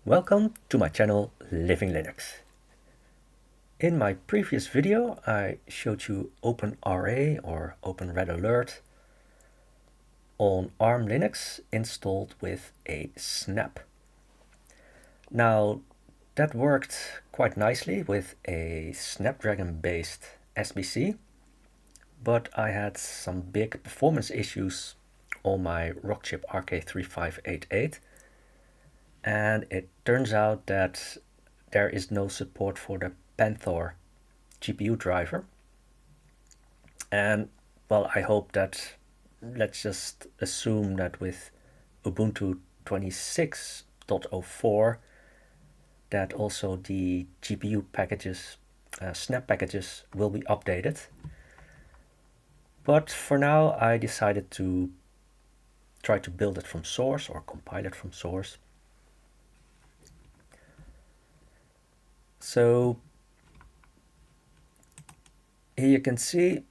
Welcome to my channel Living Linux. In my previous video I showed you OpenRA or OpenRA Alert on ARM Linux installed with a snap. Now that worked quite nicely with a Snapdragon based SBC, but I had some big performance issues on my Rockchip RK3588, and it turns out that there is no support for the Panthor GPU driver. And well, I hope that, let's just assume that with Ubuntu 26.04 that also the GPU packages, snap packages, will be updated. But for now I decided to try to build it from source or compile it from source. So here you can see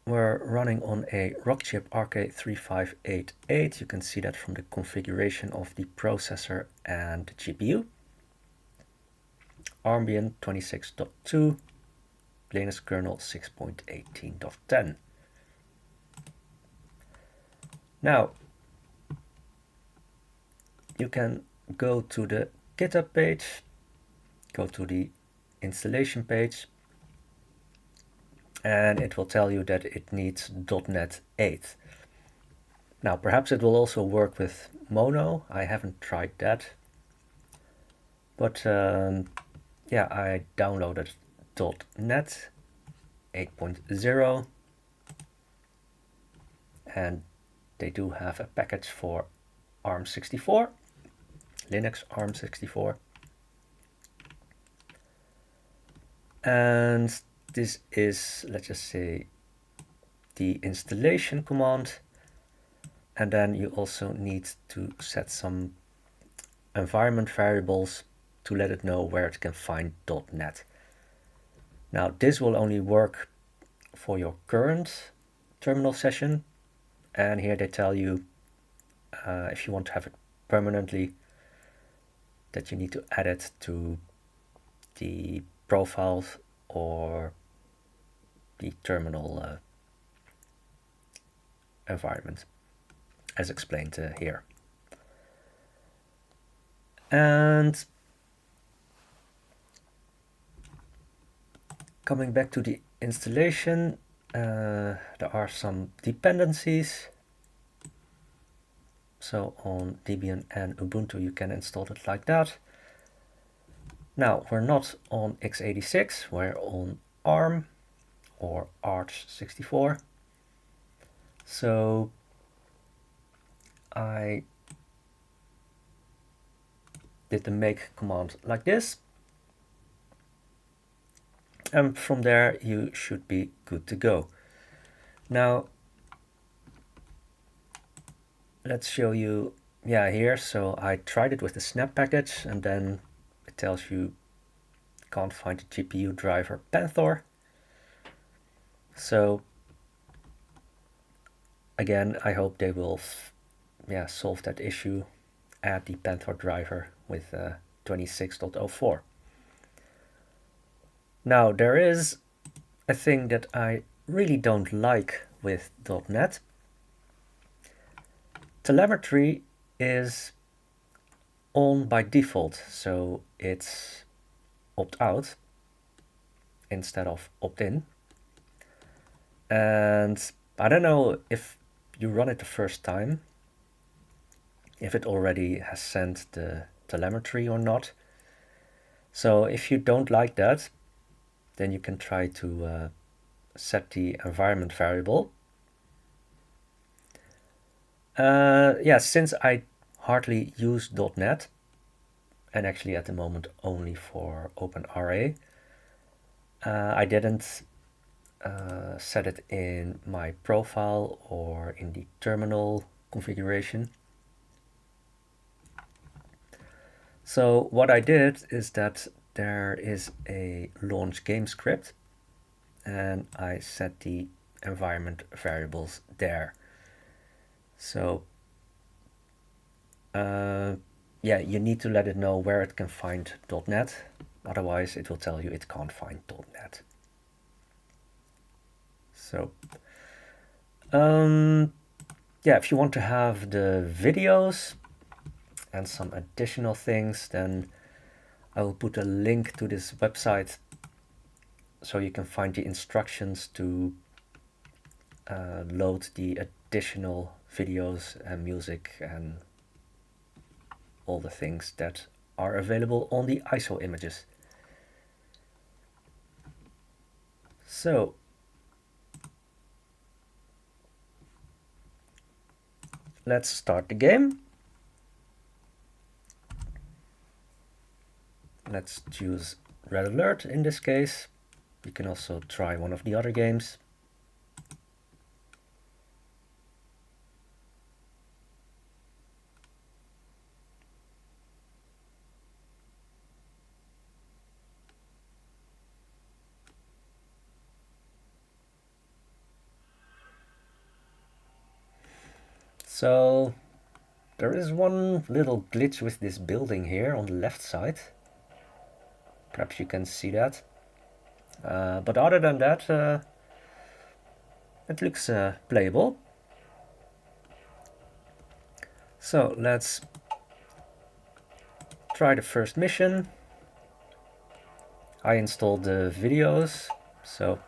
we're running on a Rockchip RK3588. You can see that from the configuration of the processor and the GPU. Armbian 26.2, Linux kernel 6.18.10. Now, you can go to the GitHub page, go to the installation page, and it will tell you that it needs .NET 8. Now, perhaps it will also work with Mono. I haven't tried that. But yeah, I downloaded .NET 8.0, and they do have a package for ARM64, Linux ARM64. And this is, let's just say, the installation command. And then you also need to set some environment variables to let it know where it can find .NET. Now this will only work for your current terminal session, and here they tell you if you want to have it permanently, that you need to add it to the profiles or the terminal environment, as explained here. And coming back to the installation, there are some dependencies. So on Debian and Ubuntu you can install it like that. Now we're not on x86, we're on ARM or Arch64. So I did the make command like this, and from there you should be good to go. Now let's show you, here, so I tried it with the snap package, and then it tells you can't find the GPU driver Panthor. So again, I hope they will solve that issue, add the Panthor driver with 26.04. Now there is a thing that I really don't like with .NET. Telemetry is on by default, so it's opt-out instead of opt-in. And I don't know if you run it the first time, if it already has sent the telemetry or not. So if you don't like that, then you can try to set the environment variable. Since I hardly use .NET, and actually at the moment only for OpenRA, I didn't set it in my profile or in the terminal configuration. So what I did is that there is a launch game script, and I set the environment variables there. So yeah, you need to let it know where it can find .NET. Otherwise, it will tell you it can't find .NET. So, yeah, if you want to have the videos and some additional things, then I will put a link to this website so you can find the instructions to load the additional videos and music and all the things that are available on the ISO images. So, let's start the game. Let's choose Red Alert in this case. You can also try one of the other games. So there is one little glitch with this building here on the left side. Perhaps you can see that. But other than that, it looks playable. So let's try the first mission. I installed the videos, so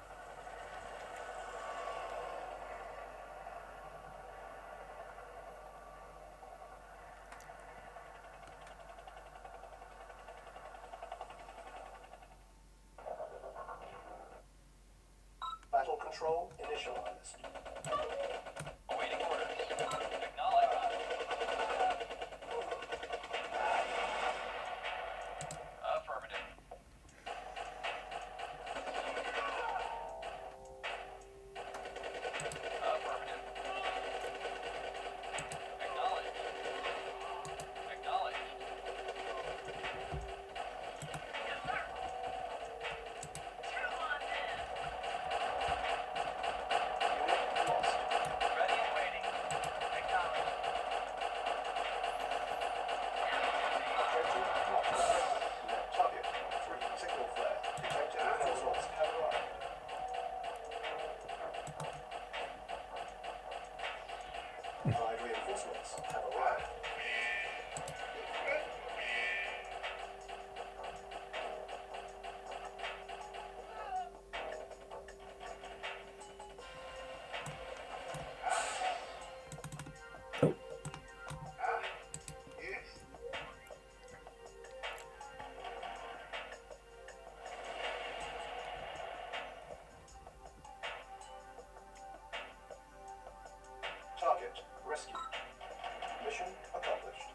battle control initialized. Awaiting orders. Acknowledge. Affirmative. Affirmative. Acknowledge. Acknowledge. Unit lost. Ready and waiting. Acknowledge. Objective not detected. Target 3. Signal flare. Detected. Reinforcements have arrived. Allied reinforcements have arrived. oh, Target rescued. Mission accomplished.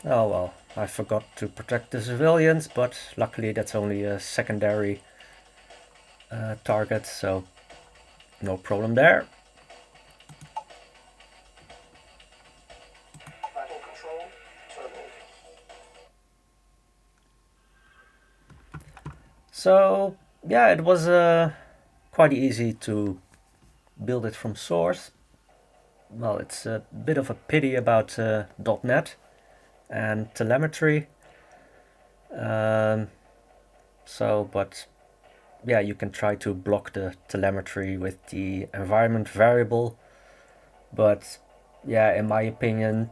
oh well, I forgot to protect the civilians, but luckily that's only a secondary target, so no problem there. Battle control terminated. So yeah, it was quite easy to build it from source. Well, it's a bit of a pity about .NET and telemetry. But yeah, you can try to block the telemetry with the environment variable. But yeah, in my opinion,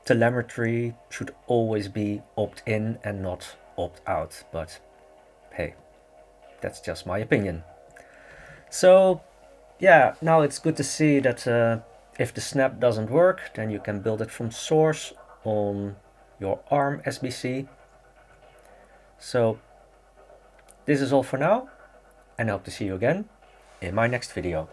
telemetry should always be opt-in and not opt-out. But hey, that's just my opinion. So yeah, now it's good to see that if the snap doesn't work, then you can build it from source on your ARM SBC. So this is all for now, and I hope to see you again in my next video.